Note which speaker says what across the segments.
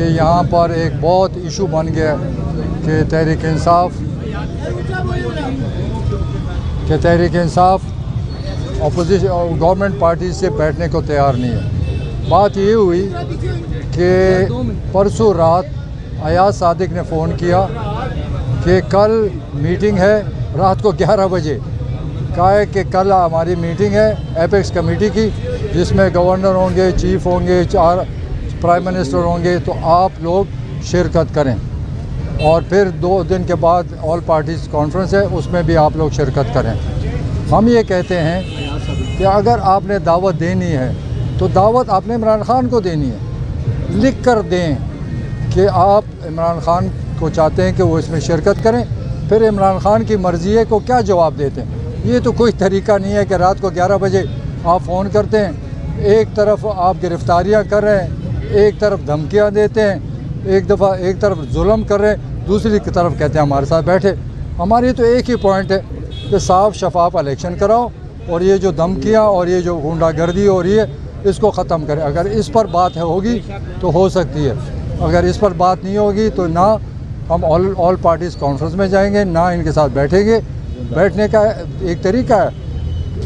Speaker 1: कि यहाँ पर एक बहुत इशू बन गया कि Tehreek Insaf opposition government party से बैठने को तैयार नहीं है। बात ये हुई कि परसों रात अयाज सादिक ने फ़ोन किया कि कल मीटिंग है रात को 11 बजे। कहा है कि कल हमारी मीटिंग है एपेक्स कमेटी की, जिसमें गवर्नर होंगे, चीफ होंगे, 4 प्राइम मिनिस्टर होंगे, तो आप लोग शिरकत करें। और फिर 2 दिन के बाद ऑल पार्टीज़ कॉन्फ्रेंस है, उसमें भी आप लोग शिरकत करें। हम ये कहते हैं कि अगर आपने दावत देनी है तो दावत आपने इमरान खान को देनी है, लिख कर दें कि आप इमरान खान को चाहते हैं कि वो इसमें शिरकत करें। फिर इमरान खान की मर्ज़ी है को क्या जवाब देते हैं। ये तो कोई तरीका नहीं है कि रात को 11 बजे आप फ़ोन करते हैं, एक तरफ आप गिरफ्तारियां कर रहे हैं, एक तरफ धमकियां देते हैं, एक तरफ जुल्म कर रहे हैं, दूसरी तरफ कहते हैं हमारे साथ बैठे। हमारी तो एक ही पॉइंट है कि साफ शफाफ इलेक्शन कराओ और ये जो धमकियां और ये जो गुंडागर्दी हो रही है इसको ख़त्म करें। अगर इस पर बात होगी तो हो सकती है, अगर इस पर बात नहीं होगी तो ना हम ऑल पार्टीज़ कॉन्फ्रेंस में जाएंगे, ना इनके साथ बैठेंगे। बैठने का एक तरीका है,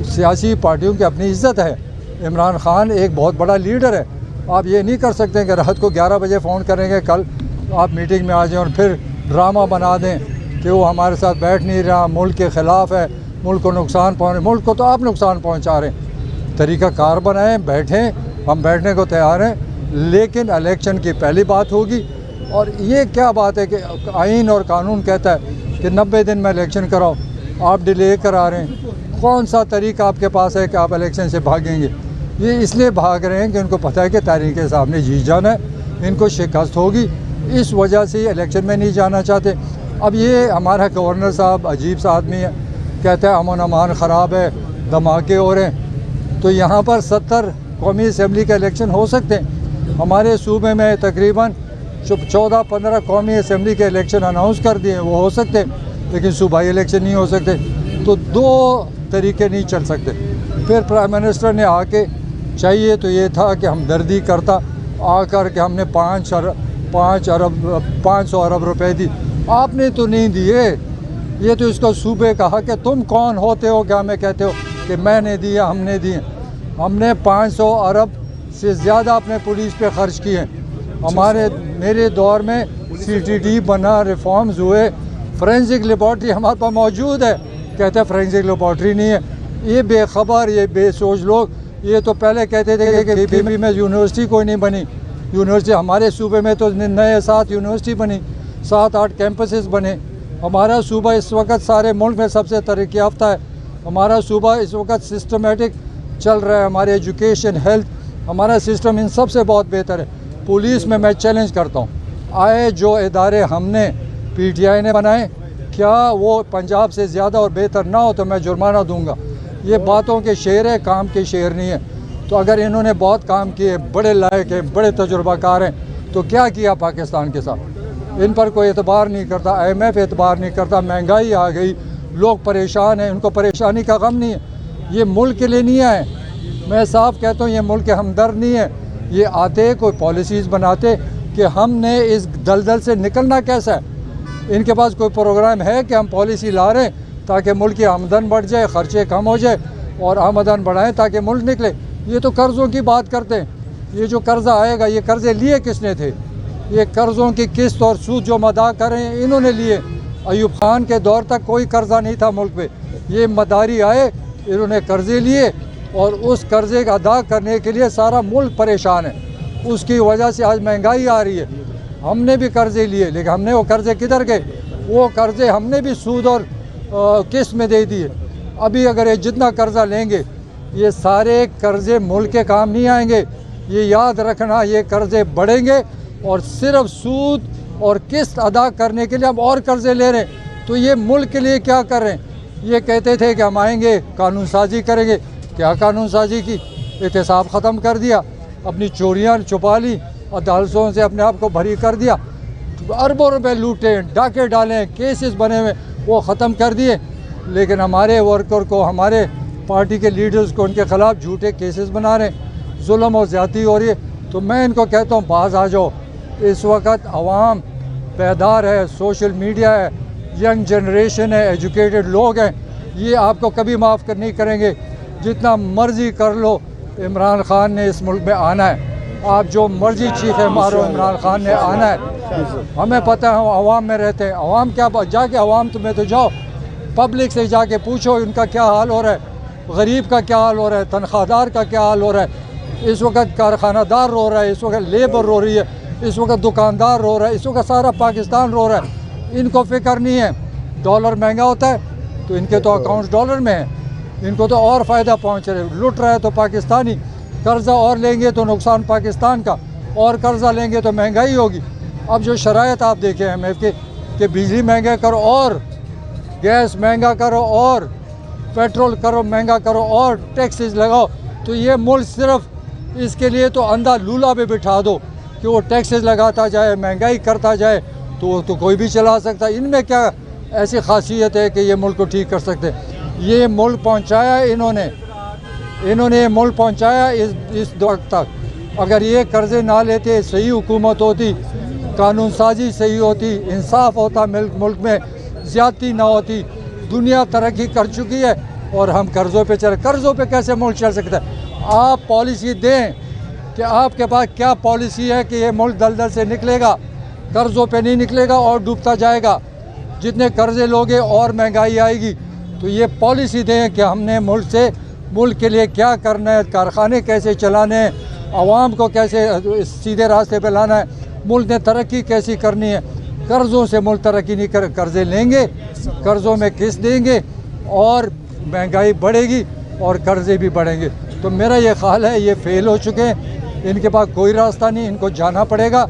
Speaker 1: सियासी पार्टियों की अपनी इज़्ज़त है। इमरान खान एक बहुत बड़ा लीडर है, आप ये नहीं कर सकते कि रात को 11 बजे फ़ोन करेंगे कल आप मीटिंग में आ जाएं और फिर ड्रामा बना दें कि वो हमारे साथ बैठ नहीं रहा, मुल्क के ख़िलाफ़ है, मुल्क को नुकसान पहुँचे। मुल्क को तो आप नुकसान पहुँचा रहे हैं। तरीका कार बनाएँ, बैठें, हम बैठने को तैयार हैं, लेकिन इलेक्शन की पहली बात होगी। और ये क्या बात है कि आइन और कानून कहता है कि 90 दिन में इलेक्शन कराओ, आप डिले करा रहे हैं। कौन सा तरीका आपके पास है कि आप इलेक्शन से भागेंगे? ये इसलिए भाग रहे हैं कि उनको पता है कि तहरीक इंसाफ ने जीत जाना है, इनको शिकस्त होगी, इस वजह से इलेक्शन में नहीं जाना चाहते। अब ये हमारा गवर्नर साहब अजीब सा आदमी है, कहता है अमन अमान ख़राब है, धमाके हो रहे हैं। तो यहाँ पर 70 कौमी असम्बली के इलेक्शन हो सकते हैं। हमारे सूबे में तकरीबन 14-15 कौमी असम्बली के इलेक्शन अनाउंस कर दिए, वो हो सकते हैं, लेकिन सूबाई इलेक्शन नहीं हो सकते। तो 2 तरीके नहीं चल सकते। फिर प्राइम मिनिस्टर ने आके चाहिए तो ये था कि हमदर्दी करता, आकर के हमने 500 अरब रुपए दी, आपने तो नहीं दिए। ये तो इसको सूबे कहा कि तुम कौन होते हो क्या हमें कहते हो कि मैंने दिया, हमने दिए। हमने 500 अरब से ज़्यादा अपने पुलिस पे खर्च किए। मेरे दौर में CTD बना, रिफॉर्म्स हुए, फोरेंसिक लेबॉर्ट्री हमारे पास मौजूद है, कहते हैं फोरेंसिक लेबॉर्ट्री नहीं है। ये बेखबर, ये बेसोच लोग, ये तो पहले कहते थे कि पीपी में यूनिवर्सिटी कोई नहीं बनी। यूनिवर्सिटी हमारे सूबे में तो नए 7 यूनिवर्सिटी बनी, 7-8 कैंपसेस बने। हमारा सूबा इस वक्त सारे मुल्क में सबसे तरक्की याफ्ता है। हमारा सूबा इस वक्त सिस्टमेटिक चल रहा है। हमारे एजुकेशन, हेल्थ, हमारा सिस्टम इन सब से बहुत बेहतर है। पुलिस में मैं चैलेंज करता हूँ, आए जो इदारे हमने PTI ने बनाए, क्या वो पंजाब से ज़्यादा और बेहतर ना हो तो मैं जुर्माना दूंगा। ये बातों के शेर है, काम के शेर नहीं है। तो अगर इन्होंने बहुत काम किए, बड़े लायक हैं, बड़े तजुर्बाकार हैं, तो क्या किया पाकिस्तान के साथ? इन पर कोई एतबार नहीं करता, IMF एतबार नहीं करता। महंगाई आ गई, लोग परेशान हैं, उनको परेशानी का गम नहीं है। ये मुल्क के लिए नहीं आए, मैं साफ कहता हूँ, ये मुल्क के हमदर्द नहीं है। ये आते कोई पॉलिसीज़ बनाते कि हमने इस दलदल से निकलना कैसा है। इनके पास कोई प्रोग्राम है कि हम पॉलिसी ला रहे हैं ताकि मुल्क की आमदन बढ़ जाए, ख़र्चे कम हो जाए और आमदन बढ़ाएं ताकि मुल्क निकले। ये तो कर्ज़ों की बात करते हैं। ये जो कर्ज़ा आएगा, ये कर्ज़े लिए किसने थे? ये कर्ज़ों की किस्त और सूद जो अदा कर रहे हैं इन्होंने लिए। अयूब खान के दौर तक कोई कर्ज़ा नहीं था मुल्क में। ये मदारी आए, इन्होंने कर्ज़े लिए और उस कर्ज़े का अदा करने के लिए सारा मुल्क परेशान है। उसकी वजह से आज महंगाई आ रही है। हमने भी कर्ज़े लिए, लेकिन हमने वो कर्ज़े किधर गए? वो कर्ज़े हमने भी सूद और किस्त में दे दिए। अभी अगर ये जितना कर्ज़ा लेंगे, ये सारे कर्ज़े मुल्क के काम नहीं आएंगे। ये याद रखना, ये कर्ज़े बढ़ेंगे और सिर्फ सूद और किस्त अदा करने के लिए हम और कर्ज़े ले रहे हैं। तो ये मुल्क के लिए क्या कर रहे हैं? ये कहते थे कि हम आएंगे, कानून साजी करेंगे। क्या कानून साजी की? एहतसाब ख़त्म कर दिया, अपनी चोरियाँ छुपा ली, अदालतों से अपने आप को भरी कर दिया, अरबों रुपए लूटे, डाके डालें, केसेस बने हुए वो ख़त्म कर दिए। लेकिन हमारे वर्कर को, हमारे पार्टी के लीडर्स को उनके ख़िलाफ़ झूठे केसेस बना रहे हैं, जुल्म और ज़्यादती हो रही है। तो मैं इनको कहता हूँ बाज आ जाओ, इस वक्त आवाम बेदार है, सोशल मीडिया है, यंग जनरेशन है, एजुकेटेड लोग हैं, ये आपको कभी माफ़ नहीं करेंगे। जितना मर्जी कर लो, इमरान खान ने इस मुल्क में आना है। आप जो मर्जी चीखे मारो, इमरान खान ने आना है। हमें पता है, हम आवाम में रहते हैं। आवाम क्या, जाके आवाम तुम्हें तो जाओ, पब्लिक से जाके पूछो इनका क्या हाल हो रहा है, गरीब का क्या हाल हो रहा है, तनख्वाहदार का क्या हाल हो रहा है। इस वक्त कारखानादार रो रहा है, इस वक्त लेबर रो रही है, इस वक्त दुकानदार रो रहा है, इस वक्त सारा पाकिस्तान रो रहा है। इनको फिक्र नहीं है। डॉलर महंगा होता है तो इनके तो अकाउंट्स डॉलर में हैं, इनको तो और फ़ायदा पहुंच रहा है। लुट रहा है तो पाकिस्तानी, कर्ज़ा और लेंगे तो नुकसान पाकिस्तान का, और कर्ज़ा लेंगे तो महंगाई होगी। अब जो शराइत आप देखें IMF कि बिजली महंगा करो और गैस महंगा करो और पेट्रोल करो महंगा करो और टैक्सेस लगाओ, तो ये मुल्क सिर्फ इसके लिए तो अंधा लूला पे बिठा दो कि वो टैक्सेस लगाता जाए, महंगाई करता जाए, तो कोई भी चला सकता है। इनमें क्या ऐसी खासियत है कि ये मुल्क को ठीक कर सकते हैं? ये मुल्क पहुंचाया इन्होंने ये मुल्क पहुंचाया इस वक्त तक। अगर ये कर्जे ना लेते, सही हुकूमत होती, कानून साजी सही होती, इंसाफ होता, मुल्क में ज़्यादती ना होती, दुनिया तरक्की कर चुकी है और हम कर्ज़ों पे चल, कर्ज़ों पे कैसे मुल्क चल सकता है? आप पॉलिसी दें कि आपके पास क्या पॉलिसी है कि ये मुल्क दलदल से निकलेगा, कर्ज़ों पे नहीं निकलेगा और डूबता जाएगा। जितने कर्ज़े लोगे और महंगाई आएगी। तो ये पॉलिसी दें कि हमने मुल्क के लिए क्या करना है, कारखाने कैसे चलाने हैं, आवाम को कैसे सीधे रास्ते पे लाना है, मुल्क ने तरक्की कैसी करनी है। कर्ज़ों से मुल्क तरक्की नहीं कर, कर्ज़े लेंगे, कर्ज़ों में किस्त देंगे और महंगाई बढ़ेगी और कर्ज़े भी बढ़ेंगे। तो मेरा ये ख्याल है ये फेल हो चुके हैं, इनके पास कोई रास्ता नहीं, इनको जाना पड़ेगा,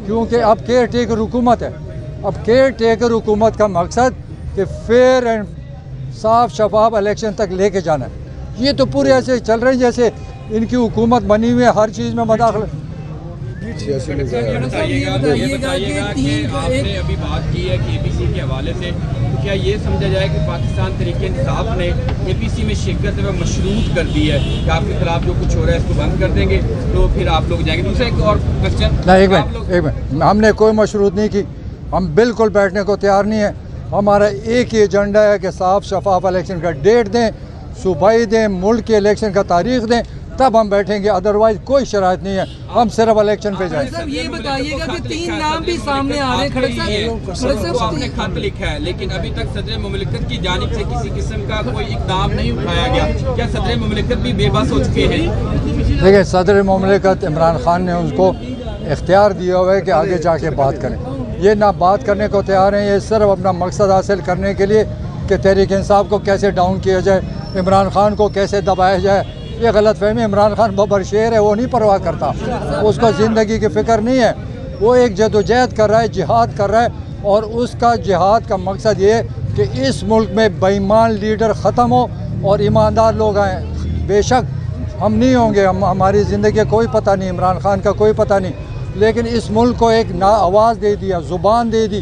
Speaker 1: क्योंकि अब केयर टेकर हुकूमत है। अब केयर टेकर हुकूमत का मकसद कि फेयर एंड साफ शफाफ इलेक्शन तक लेके जाना है। ये तो पूरे ऐसे चल रहे हैं जैसे इनकी हुकूमत बनी हुई है, हर चीज़ में मदाखलत।
Speaker 2: आपने अभी बात की है KPC के हवाले से, तो क्या ये समझा जाए कि पाकिस्तान तहरीक इंसाफ ने KPC में शिरकत में मशरूत कर दी है कि आपके खिलाफ जो कुछ हो रहा है इसको बंद कर देंगे तो फिर आप लोग जाएंगे? दूसरा एक और क्वेश्चन।
Speaker 1: नहीं, एक मिनट, हमने कोई मशरूत नहीं की, हम बिल्कुल बैठने को तैयार नहीं है। हमारा एक ही एजेंडा है कि साफ शफाफ इलेक्शन का डेट दें, सूबाई दें, मुल्क के इलेक्शन का तारीख दें, तब हम बैठेंगे। अदरवाइज कोई शराइत नहीं है, हम सिर्फ इलेक्शन पे जाएंगे।
Speaker 3: सर ये बताइएगा कि 3 नाम भी सामने आ रहे हैं। खड़क साहब
Speaker 2: आपने खत लिखा है लेकिन अभी तक सदर मुमलिकत की जानिब से किसी किस्म का कोई इकदाम नहीं उठाया गया, क्या सदर मुमलिकत भी बेबस हो चुके हैं?
Speaker 1: देखिए, सदर मुमलिकत इमरान खान ने उनको इख्तियार दिया हुआ है कि आगे जाके बात करें। ये ना बात करने को तैयार हैं, ये सिर्फ अपना मकसद हासिल करने के लिए कि तहरीक इंसाफ को कैसे डाउन किया जाए, इमरान खान को कैसे दबाया जाए। ये गलत फहमी, इमरान खान बबर शेर है, वो नहीं परवाह करता, उसको ज़िंदगी की फ़िक्र नहीं है। वो एक जदोजहद कर रहा है, जिहाद कर रहा है, और उसका जिहाद का मकसद ये है कि इस मुल्क में बेईमान लीडर ख़त्म हो और ईमानदार लोग आएँ। बेशक हम नहीं होंगे, हमारी ज़िंदगी का कोई पता नहीं, इमरान खान का कोई पता नहीं, लेकिन इस मुल्क को एक ना आवाज़ दे दिया, ज़ुबान दे दी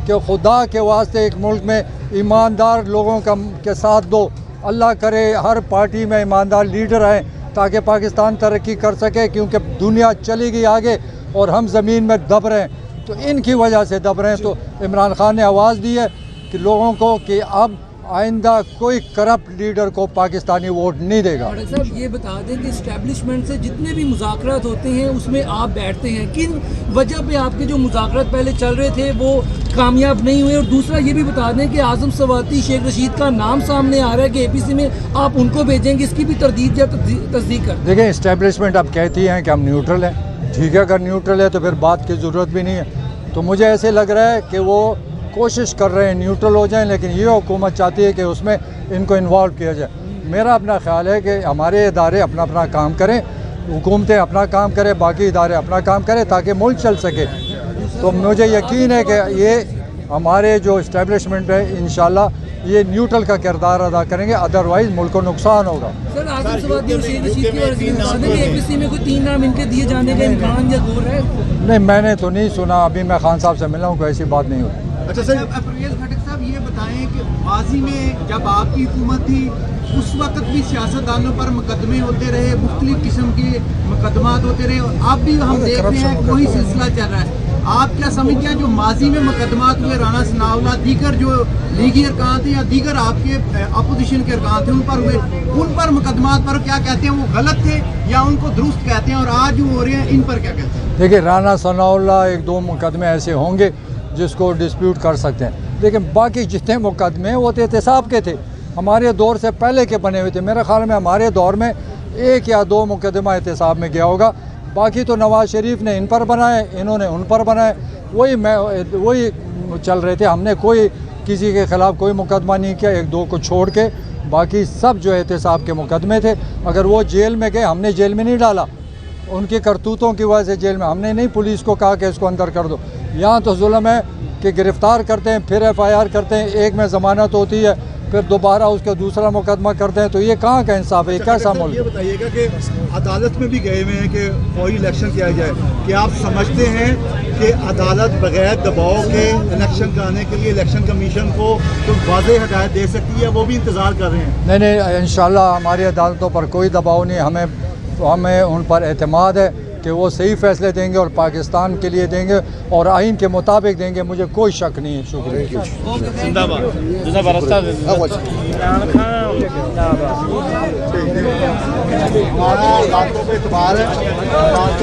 Speaker 1: कि खुदा के वास्ते एक मुल्क में ईमानदार लोगों के साथ दो। अल्लाह करे हर पार्टी में ईमानदार लीडर आए ताकि पाकिस्तान तरक्की कर सके, क्योंकि दुनिया चली गई आगे और हम ज़मीन में दब रहे हैं। तो इनकी वजह से दब रहे हैं। तो इमरान खान ने आवाज़ दी है कि लोगों को कि अब आइंदा कोई करप्ट लीडर को पाकिस्तानी वोट नहीं देगा।
Speaker 3: साहब ये बता दें कि इस्टेब्लिशमेंट से जितने भी मुज़ाकरात होते हैं उसमें आप बैठते हैं, किन वजह पे आपके जो मुज़ाकरात पहले चल रहे थे वो कामयाब नहीं हुए? और दूसरा ये भी बता दें कि आज़म सवाती, शेख रशीद का नाम सामने आ रहा है कि APC में आप उनको भेजेंगे, इसकी भी तरदीद या तस्दीक कर?
Speaker 1: देखिए, इस्टेब्लिशमेंट अब कहती हैं कि हम न्यूट्रल हैं। ठीक है, अगर न्यूट्रल है तो फिर बात की ज़रूरत भी नहीं है। तो मुझे ऐसे लग रहा है कि वो कोशिश कर रहे हैं न्यूट्रल हो जाएं, लेकिन ये हुकूमत चाहती है कि उसमें इनको इन्वॉल्व किया जाए। मेरा अपना ख्याल है कि हमारे इदारे अपना अपना काम करें, हुकूमतें अपना काम करें, बाकी इदारे अपना काम करें ताकि मुल्क चल सके। तो मुझे यकीन है कि ये हमारे जो इस्टेब्लिशमेंट है इंशाल्लाह ये न्यूट्रल का किरदार अदा करेंगे, अदरवाइज़ मुल्क को नुकसान होगा।
Speaker 3: सर आज़म सवाती और शेख रशीद की वजह से APC में कोई 3 नाम इनके दिए जाने का इम्कान या गौर है?
Speaker 1: नहीं, मैंने तो नहीं सुना, अभी मैं खान साहब से मिला हूँ, कोई ऐसी बात नहीं हुई।
Speaker 4: अच्छा सर, अफरीज खटक साहब ये बताएं कि माजी में जब आपकी हुकूमत थी उस वक्त भी सियासतदानों पर मुकदमे होते रहे, मुख्तलिफ किस्म के मुकदमात होते रहे, और अब भी हम देख रहे हैं वही सिलसिला चल रहा है। आप क्या समझते हैं जो माजी में मुकदमात हुए राना सनाउल्लाह, दीगर जो लीगी अरकान थे या दीगर आपके अपोजिशन के अरकान थे उन पर हुए, उन पर मुकदमात पर क्या कहते हैं, वो गलत थे या उनको दुरुस्त कहते हैं, और आज जो हो रहे हैं इन पर क्या कहते हैं?
Speaker 1: देखिए, राना सनाउल्लाह एक दो मुकदमे ऐसे होंगे जिसको डिस्प्यूट कर सकते हैं, लेकिन बाकी जितने मुकदमे वो तो एहतसाब के थे, हमारे दौर से पहले के बने हुए थे। मेरे ख्याल में हमारे दौर में एक या दो मुकदमा एहतसाब में गया होगा, बाकी तो नवाज़ शरीफ ने इन पर बनाए, इन्होंने उन पर बनाए, वही चल रहे थे। हमने कोई किसी के ख़िलाफ़ कोई मुकदमा नहीं किया, एक दो को छोड़ के बाकी सब जो एहतसाब के मुकदमे थे। अगर वो जेल में गए, हमने जेल में नहीं डाला, उनकी करतूतों की वजह से जेल में, हमने नहीं पुलिस को कहा कि इसको अंदर कर दो। यहाँ तो जुल्म है कि गिरफ़्तार करते हैं, फिर FIR करते हैं, एक में ज़मानत होती है, फिर दोबारा उसका दूसरा मुकदमा करते हैं, तो ये कहाँ का इंसाफ है? कैसा मुल्क?
Speaker 5: ये बताइएगा कि अदालत में भी गए हुए हैं कि फौरी इलेक्शन किया जाए, कि आप समझते हैं कि अदालत बगैर दबाव के इलेक्शन कराने के लिए इलेक्शन कमीशन को तो वाज़ेह हदायत दे सकती है, वो भी इंतज़ार कर रहे हैं?
Speaker 1: नहीं, इंशाल्लाह हमारी अदालतों पर कोई दबाव नहीं, हमें उन पर एतमाद है कि वो सही फैसले देंगे और पाकिस्तान के लिए देंगे और आइन के मुताबिक देंगे, मुझे कोई शक नहीं है। शुक्रिया।
Speaker 5: हमारा इलाकों पे इतबार है।